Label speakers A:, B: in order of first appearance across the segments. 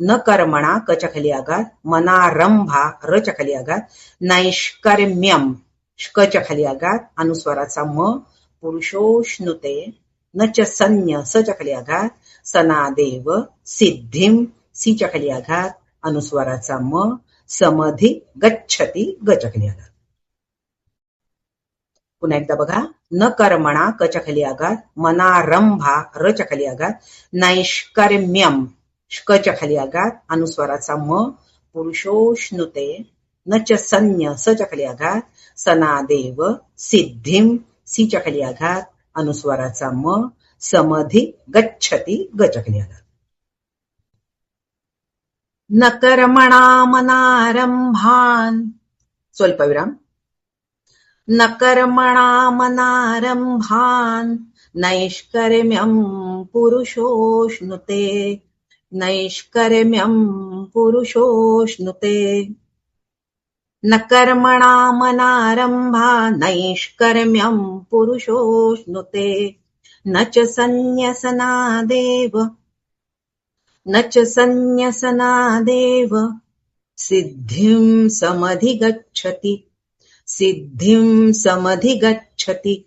A: न कर्मणा कच खाली आघात, मनारंभा रच्या खाली आघात, नैष्कर्म्यम कच खाली आघात, अनुस्वाराचा म, पुरुषोष्णुते, न च संज्ञ सच्या खाली आघात, सनादेव, सिद्धिम सीच्या खाली आघात, अनुस्वाराचा म, समधी गच्छती गच्या खाली आघात. पुन्हा एकदा बघा. न कर्मणा कच्या खाली आघात, मनारंभा रच्या खाली आघात, नैष्कर्म्यम कच्या खाली आघात, अनुस्वाराचा म, पुरुषोष्णुते, न च संज्ञ सच्या खाली आघात, सनादेव, सिद्धिम सीच्या खाली आघात, अनुस्वाराचा म, समधी गच्छती गच्या खाली आघात. न कर्मणा मनारंभान स्वल्पविराम. न कर्मणा मनारंभान नैष्कर्म्यं पुरुषोष्णुते, नैष्कर्म्यं पुरुषोष्णुते. न कर्मणा मनारंभा नैष्कर्म्यं पुरुषोष्णुते, न च संन्यसनादेव, न च संन्यसनादेव, सिद्धिं समधिगच्छति, सिद्धिं समधिगच्छति.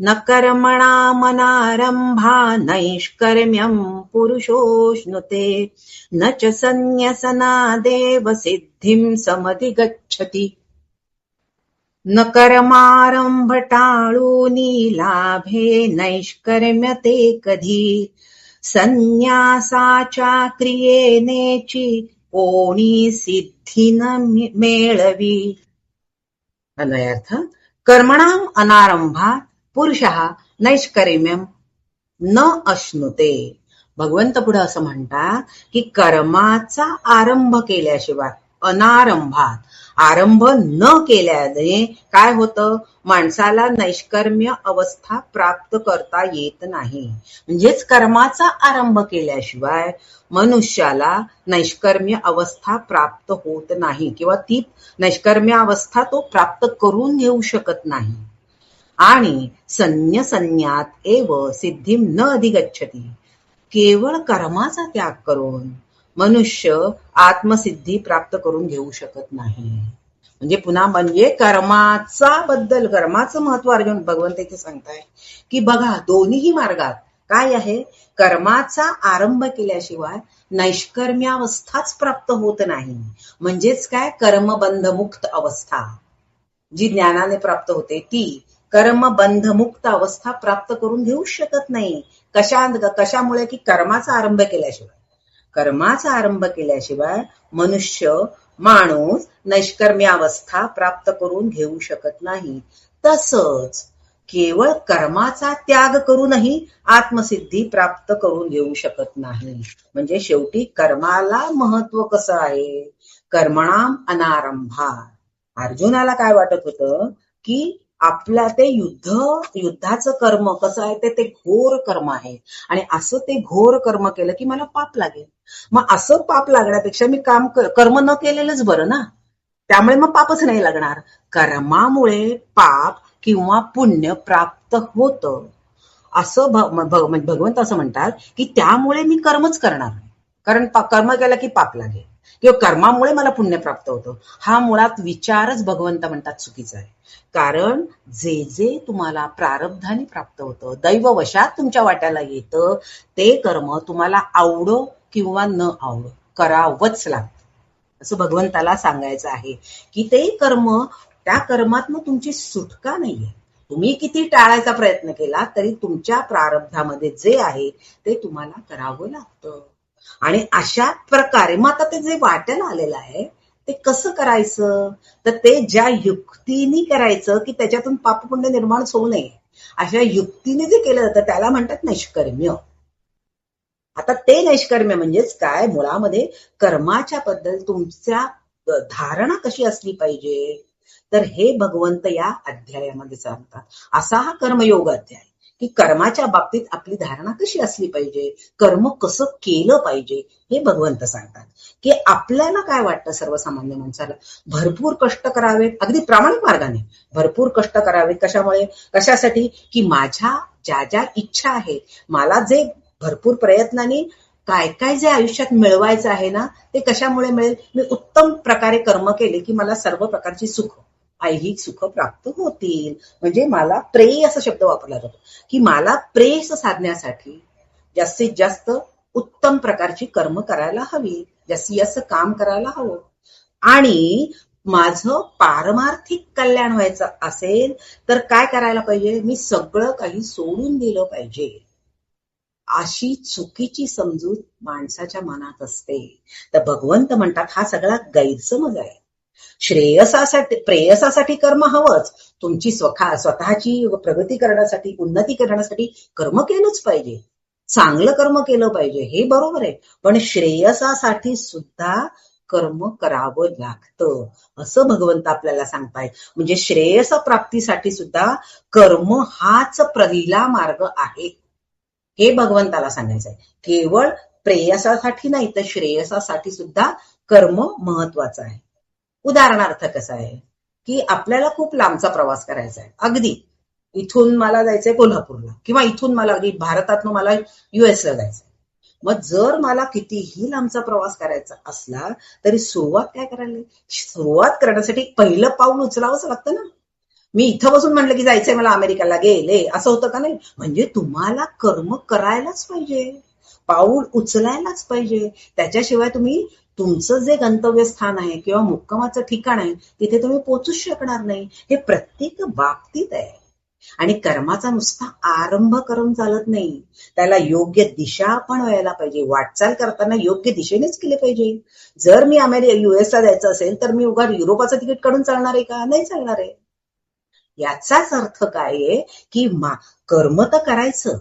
A: न कर्मणा मनारंभा नैष्कर्म्यं पुरुषोष्णुते, न च संन्यसनादेव, सिद्धिं समधिगच्छति. न कर्मारंभ टाळूनी लाभे नैष्कर्म्यते कधी, संन्यासाच्या क्रियेनेची कोणी सिद्धी न मेळवी. अन्वयार्थ. कर्मणाम अनारंभात पुरुषः नैष्कर्म्यम न अश्नुते. भगवंत पुढे असं म्हणतात की कर्माचा आरंभ केल्याशिवाय, अनारंभात आरंभ न केल्याने काय होतं, माणसाला नैष्कर्म्य अवस्था प्राप्त करता येत नाही. म्हणजेच कर्माचा आरंभ केल्याशिवाय मनुष्याला नैष्कर्म्य अवस्था प्राप्त होत नाही किंवा ती नैष्कर्म्य अवस्था तो प्राप्त करून घेऊ शकत नाही. आणि संन्यात एव सिद्धिं न अधिगच्छति. केवळ कर्माचा त्याग करून मनुष्य आत्मसिद्धी प्राप्त करून घेऊ शकत नाही. म्हणजे पुन्हा म्हणजे कर्माचं महत्व अर्जुन भगवंत इथे सांगताय की बघा, दोन्ही मार्गात काय आहे, कर्माचा आरंभ केल्याशिवाय नैष्कर्म्यावस्थाच प्राप्त होत नाही. म्हणजेच काय, कर्मबंधमुक्त अवस्था जी ज्ञानाने प्राप्त होते ती कर्मबंधमुक्त अवस्था प्राप्त करून घेऊ शकत नाही. कशामुळे की कर्माचा आरंभ केल्याशिवाय मनुष्य माणूस नैष्कर्म्यावस्था प्राप्त करून घेऊ शकत नाही. तसंच केवळ कर्माचा त्याग करूनही आत्मसिद्धी प्राप्त करून घेऊ शकत नाही. म्हणजे शेवटी कर्माला महत्व कसं आहे, कर्मणाम अनारंभा. अर्जुनाला काय वाटत होतं की आपल्या ते युद्धाचं कर्म कसं आहे, ते घोर कर्म आहे आणि असं ते घोर कर्म केलं की मला पाप लागेल. मग असं पाप लागण्यापेक्षा मी कर्म न केलेलंच बरं ना, त्यामुळे मग पापच नाही लागणार. कर्मामुळे पाप किंवा पुण्य प्राप्त होतं असं भगवंत असं म्हणतात की त्यामुळे मी कर्मच करणार, कारण कर्म केलं की पाप लागेल किंवा कर्मामुळे मला पुण्य प्राप्त होतं. हा मुळात विचारच भगवंत म्हणतात चुकीचा आहे. कारण जे जे तुम्हाला प्रारब्धाने प्राप्त होतं, दैववशात तुमच्या वाट्याला येतं, ते कर्म तुम्हाला आवडो किंवा न आवडो करावंच लागतं. असं भगवंताला सांगायचं आहे की ते कर्म, त्या कर्मातनं तुमची सुटका नाहीये. तुम्ही किती टाळायचा प्रयत्न केला तरी तुमच्या प्रारब्धामध्ये जे आहे ते तुम्हाला करावं लागतं. आणि अशा प्रकारे मग आता ते जे वाट्याला आलेलं आहे ते कसं करायचं, तर ते ज्या युक्तीने करायचं की त्याच्यातून पापपुण्य निर्माण होऊ नये, अशा युक्तीने जे केलं जातं त्याला म्हणतात नैष्कर्म्य. आता ते नैष्कर्म्य म्हणजेच काय, मुळामध्ये कर्माच्या बद्दल तुमच्या धारणा कशी असली पाहिजे, तर हे भगवंत या अध्यायामध्ये सांगतात. असा हा कर्मयोग अध्याय की कर्माच्या बाबतीत आपली धारणा कशी असली पाहिजे, कर्म कसं केलं पाहिजे हे भगवंत सांगतात. की आपल्याला काय वाटतं, सर्वसामान्य माणसाला भरपूर कष्ट करावेत, अगदी प्रामाणिक मार्गाने भरपूर कष्ट करावेत. कशामुळे, कशासाठी की माझ्या ज्या ज्या इच्छा आहेत, मला जे भरपूर प्रयत्नाने काय काय जे आयुष्यात मिळवायचं आहे ना, ते कशामुळे मिळेल? मी उत्तम प्रकारे कर्म केले की मला सर्व प्रकारची सुख, ऐहिक सुख प्राप्त होतील. म्हणजे मला प्रेय असा शब्द वापरला जातो की मला प्रेस साधण्यासाठी जास्तीत जास्त उत्तम प्रकारची कर्म करायला हवी, जास्तीत जास्त काम करायला हवं. आणि माझं पारमार्थिक कल्याण व्हायचं असेल तर काय करायला पाहिजे? मी सगळं काही सोडून दिलं पाहिजे. अशी चुकीची समजूत माणसाच्या मनात असते. तर भगवंत म्हणतात हा सगळा गैरसमज आहे. श्रेयसासाठी प्रेयसासाठी कर्म हवंच. तुमची स्वतःची प्रगती करण्यासाठी, उन्नती करण्यासाठी कर्म केलंच पाहिजे. चांगलं कर्म केलं पाहिजे, हे बरोबर आहे. पण श्रेयसासाठी सुद्धा कर्म करावं लागतं, असं भगवंत आपल्याला सांगतायत. म्हणजे श्रेयस प्राप्तीसाठी सुद्धा कर्म हाच पहिला मार्ग आहे, हे भगवंताला सांगायचं आहे. केवळ प्रेयसासाठी नाही तर श्रेयसासाठी सुद्धा कर्म महत्वाचं आहे. उदाहरणार्थ कसं आहे की आपल्याला खूप लांबचा प्रवास करायचा आहे. अगदी इथून मला जायचंय कोल्हापूरला, किंवा इथून मला अगदी भारतातून मला US ला जायचंय. मग जर मला कितीही लांबचा प्रवास करायचा असला तरी सुरुवात काय करायला? सुरुवात करण्यासाठी पहिलं पाऊल उचलावंच लागतं ना. मी इथं बसून म्हटलं की जायचंय मला अमेरिकेला, गेले, असं होतं का? नाही. म्हणजे तुम्हाला कर्म करायलाच पाहिजे, पाऊल उचलायलाच पाहिजे. त्याच्याशिवाय तुम्ही तुमचं जे गंतव्यस्थान आहे किंवा मुक्कामाचं ठिकाण आहे तिथे तुम्ही पोहोचूच शकणार नाही. हे प्रत्येक बाबतीत आहे. आणि कर्माचा नुसता आरंभ करून चालत नाही, त्याला योग्य दिशा पण व्हायला पाहिजे. वाटचाल करताना योग्य दिशेनेच केले पाहिजे. जर मी US ला जायचं असेल तर मी उगाच युरोपाचं तिकीट काढून चालणार आहे का? नाही चालणार आहे. याचाच अर्थ काय आहे की कर्म तर करायचं,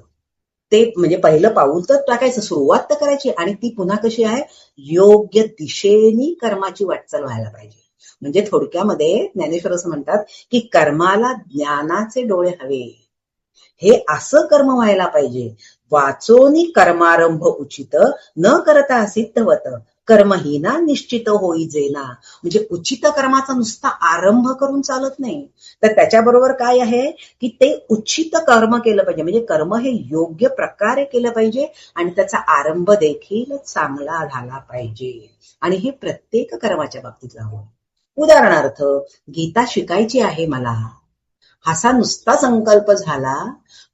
A: ते म्हणजे पहिलं पाऊल तर टाकायचं, सुरुवात तर करायची, आणि ती पुन्हा कशी आहे? योग्य दिशेने कर्माची वाटचाल व्हायला पाहिजे. म्हणजे थोडक्यामध्ये ज्ञानेश्वर असं म्हणतात की कर्माला ज्ञानाचे डोळे हवे. हे असं कर्म व्हायला पाहिजे. वाचोनी कर्मारंभ उचित न करता सिद्धवत कर्महीना निश्चित होई जेना. म्हणजे उचित कर्माचा नुसता आरंभ करून चालत नाही, तर त्याच्याबरोबर काय आहे की ते उचित कर्म केलं पाहिजे. म्हणजे कर्म हे योग्य प्रकारे केलं पाहिजे आणि त्याचा आरंभ देखील चांगला झाला पाहिजे. आणि हे प्रत्येक कर्माच्या बाबतीत हवं. उदाहरणार्थ गीता शिकायची आहे मला, असा नुसता संकल्प झाला,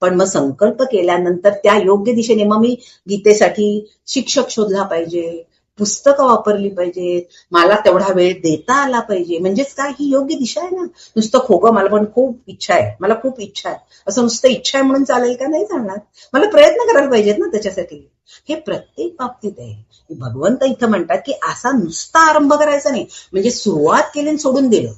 A: पण मग संकल्प केल्यानंतर त्या योग्य दिशेने मग मी गीतेसाठी शिक्षक शोधला पाहिजे, पुस्तकं वापरली पाहिजेत, मला तेवढा वेळ देता आला पाहिजे. म्हणजेच काय? ही योग्य दिशा आहे ना. नुसतं खोगं मला पण खूप इच्छा आहे, मला खूप इच्छा आहे, असं नुसतं इच्छा आहे म्हणून चालेल का? नाही चालणार. मला प्रयत्न करायला पाहिजेत ना त्याच्यासाठी. हे प्रत्येक बाबतीत आहे. भगवंत इथं म्हणतात की असा नुसता आरंभ करायचा नाही, म्हणजे सुरुवात केली आणि सोडून दिलं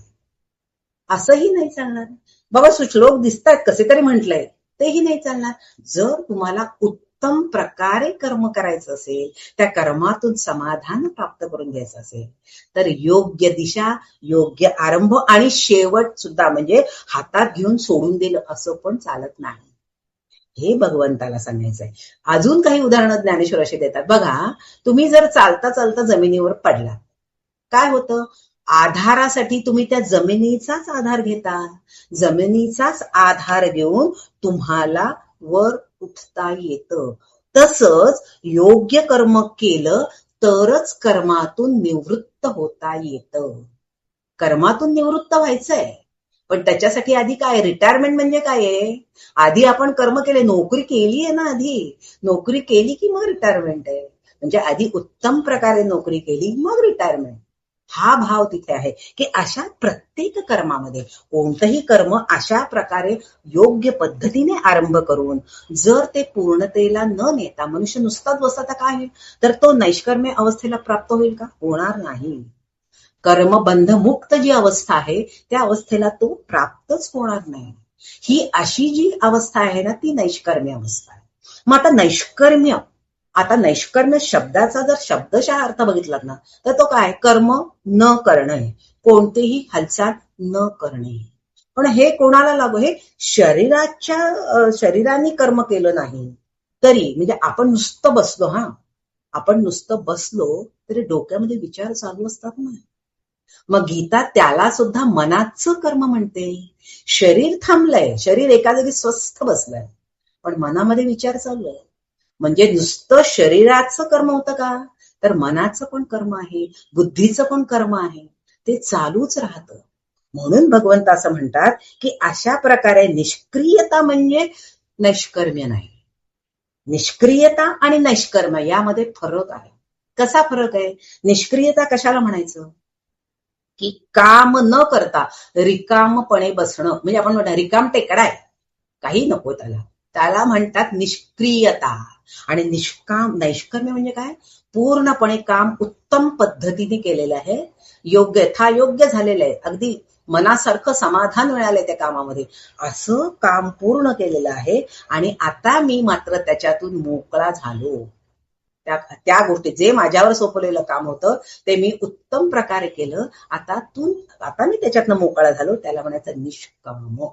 A: असंही नाही चालणार. बाबा श्लोक दिसतात कसे तरी म्हटलंय, तेही नाही चालणार. जर तुम्हाला उत्तम प्रकारे कर्म करायचं असेल, त्या कर्मातून समाधान प्राप्त करून घ्यायचं असेल, तर योग्य दिशा, योग्य आरंभ आणि शेवट सुद्धा म्हणजे हातात घेऊन सोडून दिलं असं पण चालत नाही, हे भगवंताला सांगायचंय. अजून काही उदाहरणं ज्ञानेश्वर अशी देतात बघा. तुम्ही जर चालता चालता जमिनीवर पडला, काय होतं? आधारासाठी तुम्ही त्या जमिनीचाच आधार घेता, जमिनीचाच आधार घेऊन तुम्हाला वर उठता येतं. तसंच योग्य कर्म केलं तरच कर्मातून निवृत्त होता येतं. कर्मातून निवृत्त व्हायचंय, पण त्याच्यासाठी आधी काय? रिटायरमेंट म्हणजे काय आहे? आधी आपण कर्म केले, नोकरी केली आहे ना, आधी नोकरी केली की मग रिटायरमेंट आहे. म्हणजे आधी उत्तम प्रकारे नोकरी केली मग रिटायरमेंट. हा भाव तिथे आहे की अशा प्रत्येक कर्मामध्ये कोणतंही कर्म अशा प्रकारे योग्य पद्धतीने आरंभ करून जर ते पूर्णतेला न नेता मनुष्य नुसताच बसता तर काय होईल? तर तो नैष्कर्म्य अवस्थेला प्राप्त होईल का? होणार नाही. कर्मबंध मुक्त जी अवस्था आहे त्या अवस्थेला तो प्राप्तच होणार नाही. ही अशी जी अवस्था आहे ना, ती नैष्कर्म्य अवस्था आहे. मग आता नैष्कर्म्य शब्दाचा जर शब्दशः अर्थ बघितलात ना, तर तो काय? कर्म न करणे, कोणतेही हालचाल न करणे. पण हे कोणाला लागू? हे शरीराने कर्म केलं नाही तरी, म्हणजे आपण नुसतं बसलो, आपण नुसतं बसलो तरी डोक्यामध्ये विचार चालू असतात ना. मग गीता त्याला सुद्धा मनाचं कर्म म्हणते. शरीर थांबलंय, शरीर एका जागी स्वस्थ बसलंय, पण मनामध्ये विचार चालू आहे. म्हणजे नुसतं शरीराचं कर्म होतं का, तर मनाचं पण कर्म आहे, बुद्धीचं पण कर्म आहे, ते चालूच राहतं. म्हणून भगवंत असं म्हणतात की अशा प्रकारे निष्क्रियता म्हणजे नैष्कर्म्य नाही. निष्क्रियता आणि नैष्कर्म यामध्ये फरक आहे. कसा फरक आहे? निष्क्रियता कशाला म्हणायचं, की काम न करता रिकामपणे बसणं, म्हणजे आपण म्हणतो रिकाम टेकडा आहे, काही नको त्याला, त्याला म्हणतात निष्क्रियता. आणि नैष्कर्म्य म्हणजे काय, पूर्णपणे काम उत्तम पद्धतीने केलेलं आहे, यथायोग्य झालेलं आहे, अगदी मनासारखं समाधान मिळालंय त्या कामामध्ये, असं काम पूर्ण केलेलं आहे. आणि आता मी मात्र त्याच्यातून मोकळा झालो. त्या गोष्टी जे माझ्यावर सोपवलेलं काम होतं ते मी उत्तम प्रकारे केलं, आता मी त्याच्यातनं मोकळा झालो, त्याला म्हणायचं निष्काम.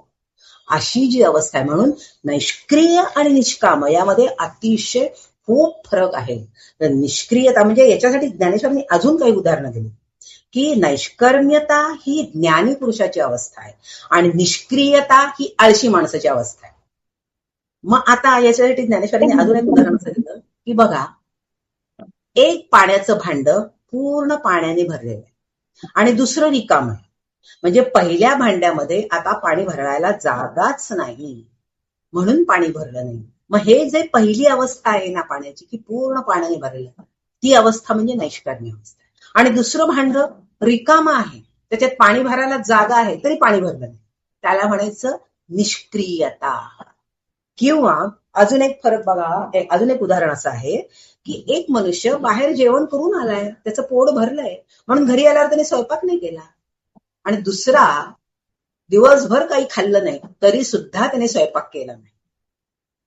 A: अशी जी अवस्था आहे. म्हणून नैष्क्रिय आणि निष्काम यामध्ये अतिशय खूप फरक आहे. तर निष्क्रियता म्हणजे याच्यासाठी ज्ञानेश्वरांनी अजून काही उदाहरणं दिली, की नैष्कर्म्यता ही ज्ञानी पुरुषाची अवस्था आहे आणि निष्क्रियता ही आळशी माणसाची अवस्था आहे. मग आता याच्यासाठी ज्ञानेश्वरांनी अजून एक उदाहरण सांगितलं, की बघा, एक पाण्याचं भांड पूर्ण पाण्याने भरलेलं आहे आणि दुसरं रिकाम आहे. म्हणजे पहिल्या भांड्यामध्ये आता पाणी भरायला जागाच नाही, म्हणून पाणी भरलं नाही. मग हे जे पहिली अवस्था आहे ना पाण्याची, की पूर्ण पाण्याने भरलेलं, ती अवस्था म्हणजे नैष्कर्म्य अवस्था आहे. आणि दुसरं भांड रिकाम आहे, त्याच्यात पाणी भरायला जागा आहे तरी पाणी भरलं नाही, त्याला म्हणायचं निष्क्रियता. किंवा अजून एक फरक बघा, अजून एक उदाहरण असं आहे, की एक मनुष्य बाहेर जेवण करून आलाय, त्याचं पोट भरलंय, म्हणून घरी आल्यावर त्याने स्वयंपाक नाही केला. आणि दुसरा दिवसभर काही खाल्लं नाही तरी सुद्धा त्याने स्वयंपाक केला नाही.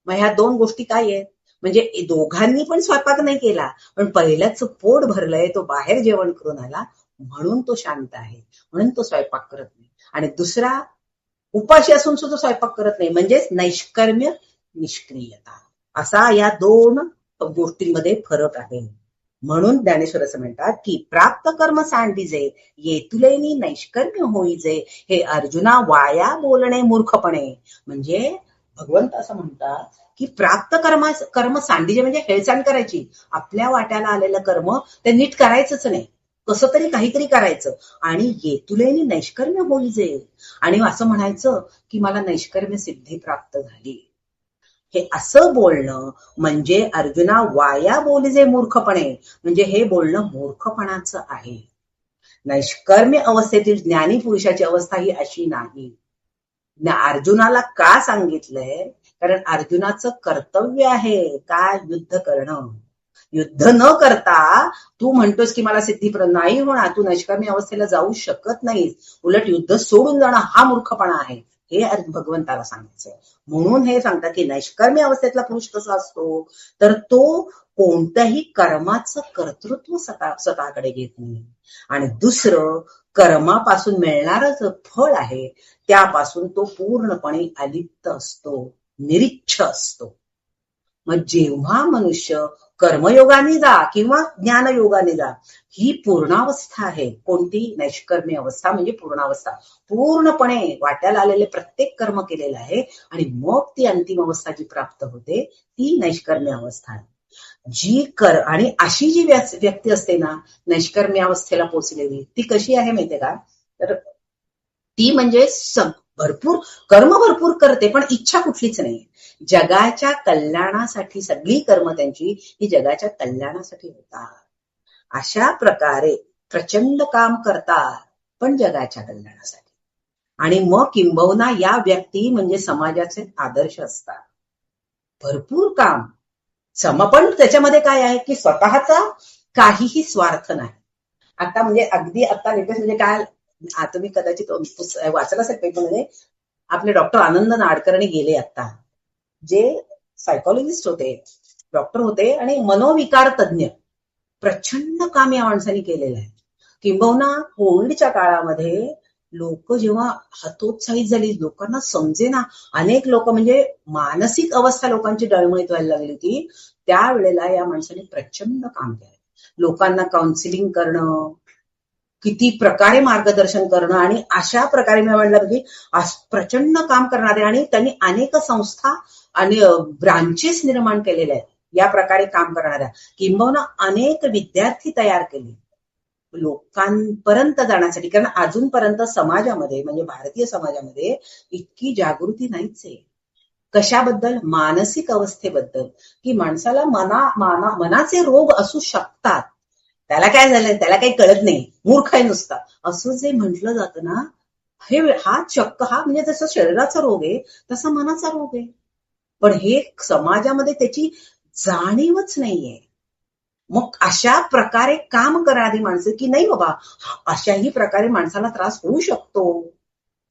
A: मग ह्या दोन गोष्टी काय आहेत, म्हणजे दोघांनी पण स्वयंपाक नाही केला, पण पहिल्याच पोट भरलंय, तो बाहेर जेवण करून आला म्हणून तो शांत आहे, म्हणून तो स्वयंपाक करत नाही. आणि दुसरा उपाशी असून सुद्धा स्वयंपाक करत नाही, म्हणजेच नैष्कर्म्य निष्क्रियता. असा या दोन गोष्टींमध्ये फरक आहे. म्हणून ज्ञानेश्वर असं म्हणतात, की प्राप्त कर्म सांडिजे येतुलेनी नैष्कर्म्य होईजे, हे अर्जुना वाया बोलणे मूर्खपणे. म्हणजे भगवंत असं म्हणतात, की प्राप्त कर्म सांडिजे म्हणजे हेळसांड करायची, आपल्या वाट्याला आलेलं कर्म ते नीट करायचंच नाही, कसं तरी काहीतरी करायचं. आणि येतुलेनी नैष्कर्म्य होईजे, आणि असं म्हणायचं की मला नैष्कर्म्य सिद्धी प्राप्त झाली, हे असं बोलणं म्हणजे अर्जुना वाया बोलिजे मूर्खपणे, म्हणजे हे बोलणं मूर्खपणाचं आहे. नैष्कर्म्य अवस्थेतील ज्ञानी पुरुषाची अवस्था ही अशी नाही. अर्जुनाला का सांगितलंय, कारण अर्जुनाचं कर्तव्य आहे काय, युद्ध करणं. युद्ध न करता तू म्हणतोस की मला सिद्धी नाही होणार, तू नैष्कर्म्य अवस्थेला जाऊ शकत नाहीस, उलट युद्ध सोडून जाणं हा मूर्खपणा आहे, हे भगवंताला सांगायचंय. म्हणून हे सांगतात की नैष्कर्म्य अवस्थेतला पुरुष कसा असतो, तर तो कोणत्याही कर्माचं कर्तृत्व स्वतःकडे घेत नाही. आणि दुसरं, कर्मापासून मिळणारं जे फळ आहे त्यापासून तो पूर्णपणे अलिप्त असतो, निरीच्छ असतो. मग जेव्हा मनुष्य कर्मयोगाने जा किंवा ज्ञानयोगाने जा, ही पूर्णावस्था आहे. कोणती? नैष्कर्म्य अवस्था म्हणजे पूर्णावस्था. पूर्णपणे वाट्याला आलेले प्रत्येक कर्म केलेलं आहे आणि मग ती अंतिम अवस्था जी प्राप्त होते ती नैष्कर्म्य अवस्था आहे. आणि अशी जी व्यक्ती असते ना नैष्कर्म्य अवस्थेला पोचलेली, ती कशी आहे माहितीये का, तर ती म्हणजे भरपूर करते पण इच्छा कुठलीच नाही. जगाच्या कल्याणासाठी सगळी कर्म त्यांची ही जगाच्या कल्याणासाठी होतात. अशा प्रकारे प्रचंड काम करतात पण जगाच्या कल्याणासाठी. आणि मग किंबहुना या व्यक्ती म्हणजे समाजाचे आदर्श असतात. भरपूर काम पण त्याच्यामध्ये काय आहे की स्वतःचा काहीही स्वार्थ नाही. आता म्हणजे अगदी आता लेटेस्ट म्हणजे काय, तुम्ही कदाचित वाचलं असेल पेपरमध्ये, आपले डॉक्टर आनंद नाडकर्णी गेले आता, जे सायकोलॉजिस्ट होते, डॉक्टर होते आणि मनोविकार तज्ञ. प्रचंड काम या माणसाने केलेलं आहे. किंबहुना कोविडच्या काळामध्ये लोक जेव्हा हतोत्साहित झाली, लोकांना समजेना, अनेक लोक म्हणजे मानसिक अवस्था लोकांची डळमळीत व्हायला लागली होती, त्यावेळेला या माणसाने प्रचंड काम केलं. लोकांना काउन्सिलिंग करणं, किती प्रकारे मार्गदर्शन करणं, आणि अशा प्रकारे मी म्हणलं की प्रचंड काम करणारे, आणि त्यांनी अनेक संस्था आणि ब्रांचेस निर्माण केलेल्या आहेत. या प्रकारे काम करणाऱ्या, किंबहुना अनेक विद्यार्थी तयार केले लोकांपर्यंत जाण्यासाठी. कारण अजूनपर्यंत समाजामध्ये, म्हणजे भारतीय समाजामध्ये इतकी जागृती नाहीच आहे. कशाबद्दल? मानसिक अवस्थेबद्दल, की माणसाला मनाचे रोग असू शकतात, त्याला काय झालंय, त्याला काही कळत नाही, मूर्ख आहे नुसता, असं जे म्हटलं जातं ना, हा चक्क, हा म्हणजे जसं शरीराचा रोग आहे तसा मनाचा रोग आहे. पण हे समाजामध्ये त्याची जाणीवच नाहीये. मग अशा प्रकारे काम करणारी माणसं, की नाही बाबा अशाही प्रकारे माणसाला त्रास होऊ शकतो,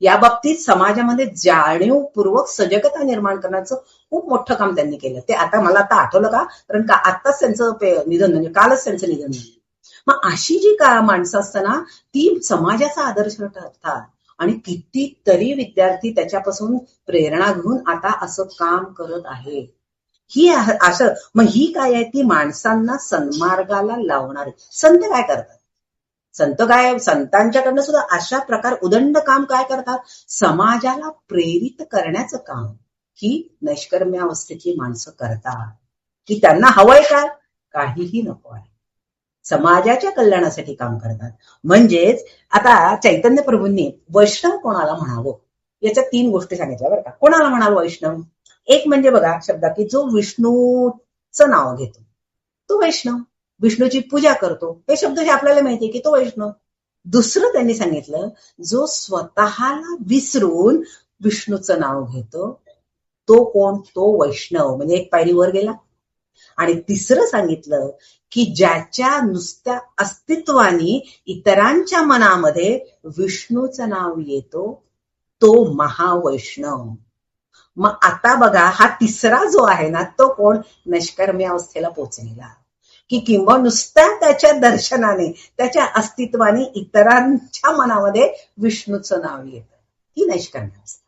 A: या बाबतीत समाजामध्ये जाणीवपूर्वक सजगता निर्माण करण्याचं खूप मोठं काम त्यांनी केलं. ते आता मला आता आठवलं का, कारण का आत्ताच त्यांचं निधन, म्हणजे कालच त्यांचं निधन झालं. मग अशी जी माणसं असताना ती समाजाचा आदर्श ठरतात, आणि कितीतरी विद्यार्थी त्याच्यापासून प्रेरणा घेऊन आता असं काम करत आहे. ही असं मग ही काय आहे, ती माणसांना सन्मार्गाला लावणारी. संत काय करतात? संतांच्याकडनं सुद्धा अशा प्रकार उदंड काम काय करतात? समाजाला प्रेरित करण्याचं काम ही नैष्कर्म्य अवस्थेतली माणसं करतात. की त्यांना हवंय काय? काहीही नको आहे, समाजाच्या कल्याणासाठी काम करतात. म्हणजेच आता चैतन्य प्रभूंनी वैष्णव कोणाला म्हणावं याच्या 3 गोष्टी सांगितल्या बरं का. कोणाला म्हणावं वैष्णव? एक म्हणजे बघा शब्द, की जो विष्णूचं नाव घेतो तो वैष्णव, विष्णूची पूजा करतो, हे शब्द हे आपल्याला माहितीये की तो वैष्णव. दुसरं त्यांनी सांगितलं, जो स्वतःला विसरून विष्णूचं नाव घेतो तो कोण? तो वैष्णव, म्हणजे एक पायरी वर गेला. आणि तिसरं सांगितलं, की ज्याच्या नुसत्या अस्तित्वाने इतरांच्या मनामध्ये विष्णूचं नाव येतो तो महावैष्णव. मग आता बघा, हा तिसरा जो आहे ना, तो कोण? नैष्कर्म्य अवस्थेला पोचलेला, की किंवा नुसत्या त्याच्या दर्शनाने, त्याच्या अस्तित्वाने इतरांच्या मनामध्ये विष्णूचं नाव येतं, ही नैष्कर्म्य अवस्था.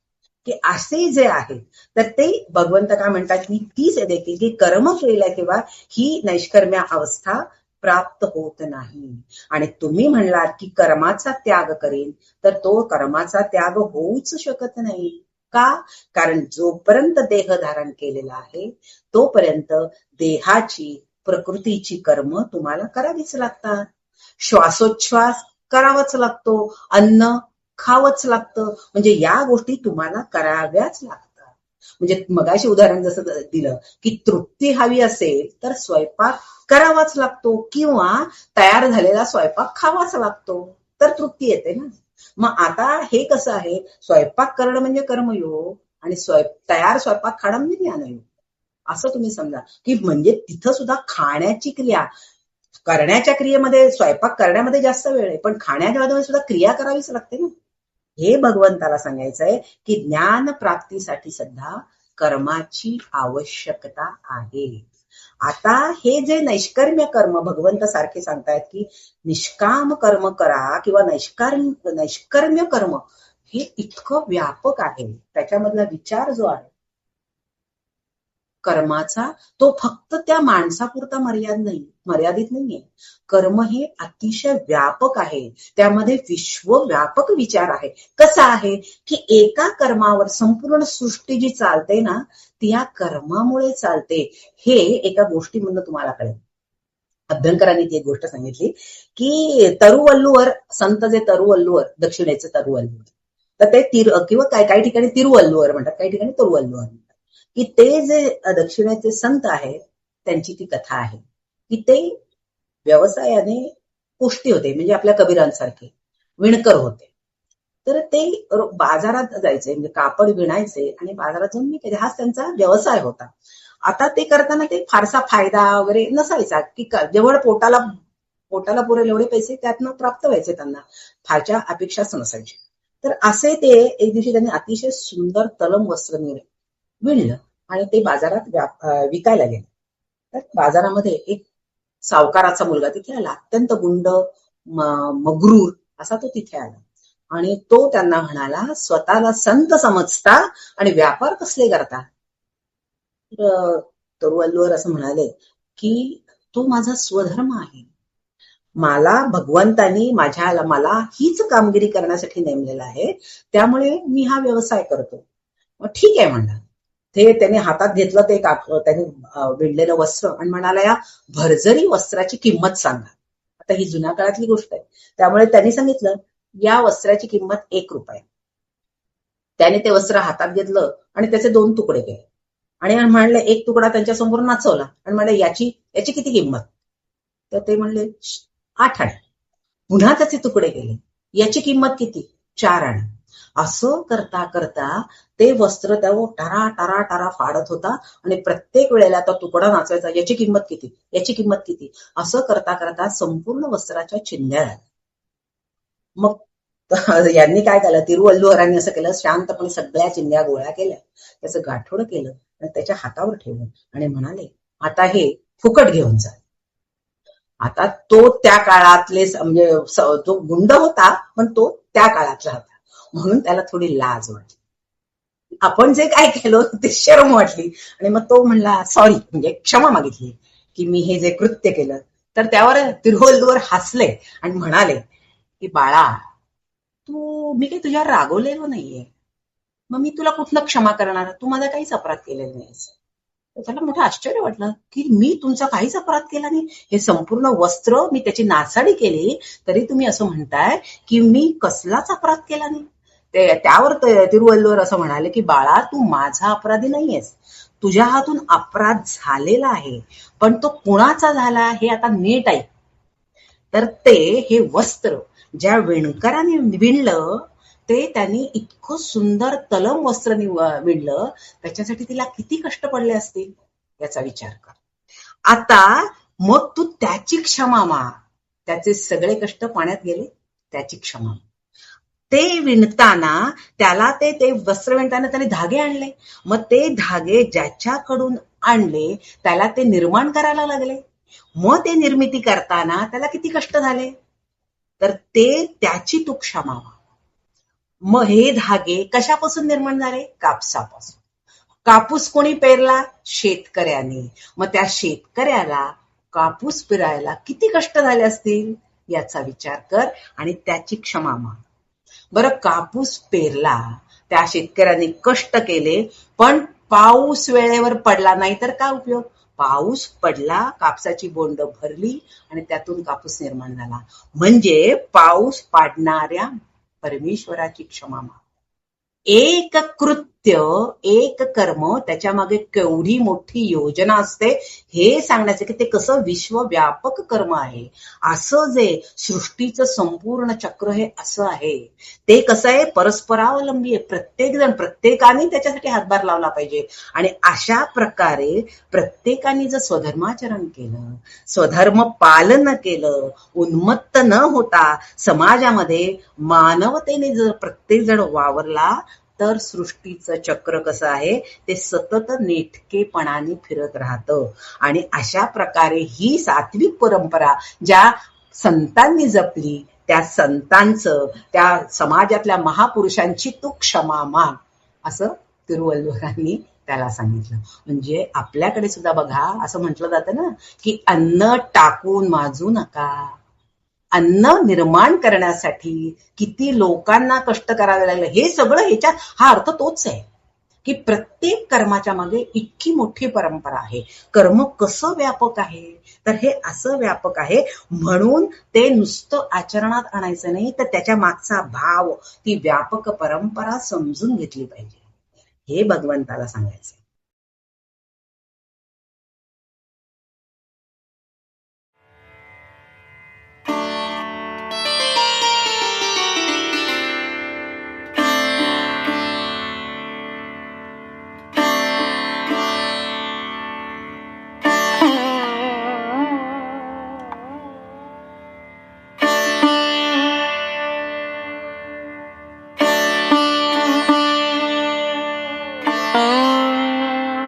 A: की असे जे आहेत, तर ते भगवंत काय म्हणतात, की तीच देखील की कर्म केल्याशिवाय ही नैष्कर्म्य अवस्था प्राप्त होत नाही. आणि तुम्ही म्हणलात की कर्माचा त्याग करेन, तर तो कर्माचा त्याग होऊच शकत नाही. का? कारण जोपर्यंत देह धारण केलेला आहे तोपर्यंत देहाची, प्रकृतीची कर्म तुम्हाला करावीच लागतात. श्वासोच्छ्वास करावाच लागतो, अन्न खावंच लागतं, म्हणजे या गोष्टी तुम्हाला कराव्याच लागतात. म्हणजे मगाशी उदाहरण जसं दिलं, की तृप्ती हवी असेल तर स्वयंपाक करावाच लागतो, किंवा तयार झालेला स्वयंपाक खावाच लागतो, तर तृप्ती येते ना. मग आता हे कसं आहे, स्वयंपाक करणं म्हणजे कर्मयोग, आणि तयार स्वयंपाक खाणं म्हणजे ज्ञानयोग, असं तुम्ही समजा. की म्हणजे तिथं सुद्धा खाण्याची क्रिया, करण्याच्या क्रियेमध्ये, स्वयंपाक करण्यामध्ये जास्त वेळ आहे, पण खाण्याच्या सुद्धा क्रिया करावीच लागते ना. हे भगवंताला सांगायचंय, की ज्ञान प्राप्तीसाठी सुद्धा कर्माची आवश्यकता आहे. आता हे जे नैष्कर्म्य कर्म भगवंत सारखे सांगतायत, की निष्काम कर्म करा, किंवा नैष्कर्म्य कर्म, हे इतकं व्यापक आहे. त्याच्यामधला विचार जो आहे कर्माचा, तो फक्त त्या माणसापुरता मर्यादित नाहीये. कर्म हे अतिशय व्यापक आहे, त्यामध्ये विश्वव्यापक विचार आहे. कसा आहे, की एका कर्मावर संपूर्ण सृष्टी जी चालते ना, ती या कर्मामुळे चालते. हे एका गोष्टीमधून तुम्हाला कळेल. अभ्यंकरांनी ती एक गोष्ट सांगितली, की तरुवल्लुवर, संत जे तरुवल्लुवर, दक्षिणेचे तरुवल्लुवर, तर ते किंवा काही ठिकाणी तिरुवल्लुवर म्हणतात, काही ठिकाणी तरुवल्लुवर म्हणतात, की ते जे दक्षिणेचे संत आहेत त्यांची ती कथा आहे, की ते व्यवसायाने पुष्टी होते, म्हणजे आपल्या कबीरांसारखे विणकर होते. तर ते बाजारात जायचे, म्हणजे कापड विणायचे आणि बाजारात जाऊन विकायचे, हाच त्यांचा व्यवसाय होता. आता ते करताना ते फारसा फायदा वगैरे नसायचा, की जेवढ पोटाला पुरेल एवढे पैसे त्यातनं प्राप्त व्हायचे, त्यांना फारच्या अपेक्षाच नसायची. तर असे ते एक दिवशी त्यांनी अतिशय सुंदर तलम वस्त्र विणलं आणि ते बाजारात विकायला गेले. तर बाजारामध्ये एक सावकाराचा मुलगा तिथे आला, अत्यंत गुंड, मगरूर असा तो तिथे आला, आणि तो त्यांना म्हणाला, स्वतःला संत समजता आणि व्यापार कसले करता? तरुवल्लुवर असं म्हणाले, की तो माझा स्वधर्म आहे, मला भगवंतानी मला हीच कामगिरी करण्यासाठी नेमलेलं आहे, त्यामुळे मी हा व्यवसाय करतो. मग ठीक आहे म्हणला. ते त्याने हातात घेतलं ते त्याने विणलेलं वस्त्र आणि म्हणाला, या भरजरी वस्त्राची किंमत सांगा. आता ही जुन्या काळातली गोष्ट आहे. त्यामुळे त्यांनी सांगितलं, या वस्त्राची किंमत 1 रुपया. त्याने ते वस्त्र हातात घेतलं आणि त्याचे 2 तुकडे केले आणि म्हणले, एक तुकडा त्यांच्या समोर नाचवला आणि म्हणले, याची याची किती किंमत? तर ते म्हणले, 8 आणे. पुन्हा त्याचे तुकडे केले. याची किंमत किती? 4 आणे. असं करता करता ते वस्त्र त्या टरा टरा टरा फाडत होता आणि प्रत्येक वेळेला तो तुकडा नाचायचा, याची किंमत किती, याची किंमत किती, असं करता करता संपूर्ण वस्त्राच्या चिंध्या झाल्या. मग यांनी काय केलं, तिरुवल्लुवरांनी असं केलं, शांतपणे सगळ्या चिंध्या गोळा केल्या, त्याचं गाठोडं केलं आणि त्याच्या हातावर ठेवलं आणि म्हणाले, आता हे फुकट घेऊन जा. आता तो त्या काळातले म्हणजे जो गुंड होता, पण तो त्या काळातला होता, म्हणून त्याला थोडी लाज वाटली. आपण जे काय केलं ते शरम वाटली आणि मग तो म्हणला सॉरी, म्हणजे क्षमा मागितली की मी हे जे कृत्य केलं. तर त्यावर तिरुवल्लुवर हसले आणि म्हणाले की बाळा, तू मी काही तुझ्यावर रागवलेलो नाहीये, मग मी तुला कुठलं क्षमा करणार, तू माझा काहीच अपराध केलेला नाहीस. त्याला मोठं आश्चर्य वाटलं की मी तुमचा काहीच अपराध केला नाही, हे संपूर्ण वस्त्र मी त्याची नासाडी केली तरी तुम्ही असं म्हणताय की मी कसलाच अपराध केला नाही. त्यावर तिरुवल्लुवर असं म्हणाले की बाळा, तू माझा अपराधी नाहीयेस, तुझ्या हातून अपराध झालेला आहे, पण तो कुणाचा झाला हे आता नीट ऐक. तर ते हे वस्त्र ज्या विणकराने विणलं ते त्यांनी इतकं सुंदर तलम वस्त्र विणलं, त्याच्यासाठी तिला किती कष्ट पडले असतील याचा विचार कर. आता मग तू त्याची क्षमा माग. त्याचे सगळे कष्ट पाण्यात गेले, त्याची क्षमा. ते विणताना त्याला ते वस्त्र विणताना त्याने धागे आणले, मग ते धागे ज्याच्याकडून आणले त्याला ते निर्माण करायला लागले, मग ते निर्मिती करताना त्याला किती कष्ट झाले, तर ते त्याची तू क्षमा माग. मग हे धागे कशापासून निर्माण झाले? कापसापासून. कापूस कोणी पेरला? शेतकऱ्याने. मग त्या शेतकऱ्याला कापूस पेरायला किती कष्ट झाले असतील याचा विचार कर आणि त्याची क्षमा माग. बरं, कापूस पेरला, त्या शेतकऱ्याने कष्ट केले, पण पाऊस वेळेवर पडला नाही तर काय उपयोग? पाऊस पडला, कापसाची बोंड भरली आणि त्यातून कापूस निर्माण झाला. म्हणजे पाऊस पाडणाऱ्या परमेश्वराची क्षमा माग. एक कृत्य, एक कर्म, त्याच्या मागे केवढी मोठी योजना असते हे सांगण्याचं की ते कसं विश्वव्यापक कर्म आहे. असं जे सृष्टीचं संपूर्ण चक्र हे असं आहे, ते कसं आहे, परस्परावलंबी आहे. प्रत्येक जण प्रत्येकाने त्याच्यासाठी हातभार लावला पाहिजे. आणि अशा प्रकारे प्रत्येकाने जर स्वधर्माचरण केलं, स्वधर्म पालन केलं, उन्मत्त न होता समाजामध्ये मानवतेने जर प्रत्येक जण वावरला, तर सृष्टीचं चक्र कसं आहे ते सतत नेटकेपणाने फिरत राहतं. आणि अशा प्रकारे ही सात्विक परंपरा ज्या संतांनी जपली, त्या संतांचं, त्या समाजातल्या महापुरुषांची तू क्षमा माग, असं तिरुवल्लुवरांनी त्याला सांगितलं. म्हणजे आपल्याकडे सुद्धा बघा, असं म्हटलं जातं ना की अन्न टाकून माजू नका. अन्न निर्माण करण्यासाठी किती लोकांना कष्ट करावे लागले, हे सगळं ह्याच्यात हा अर्थ तोच आहे की प्रत्येक कर्माच्या मागे इतकी मोठी परंपरा आहे. कर्म कसं व्यापक आहे, तर हे असं व्यापक आहे म्हणून ते नुसतं आचरणात आणायचं नाही, तर त्याच्या मागचा भाव, ती व्यापक परंपरा समजून घेतली पाहिजे, हे भगवंताला सांगायचं.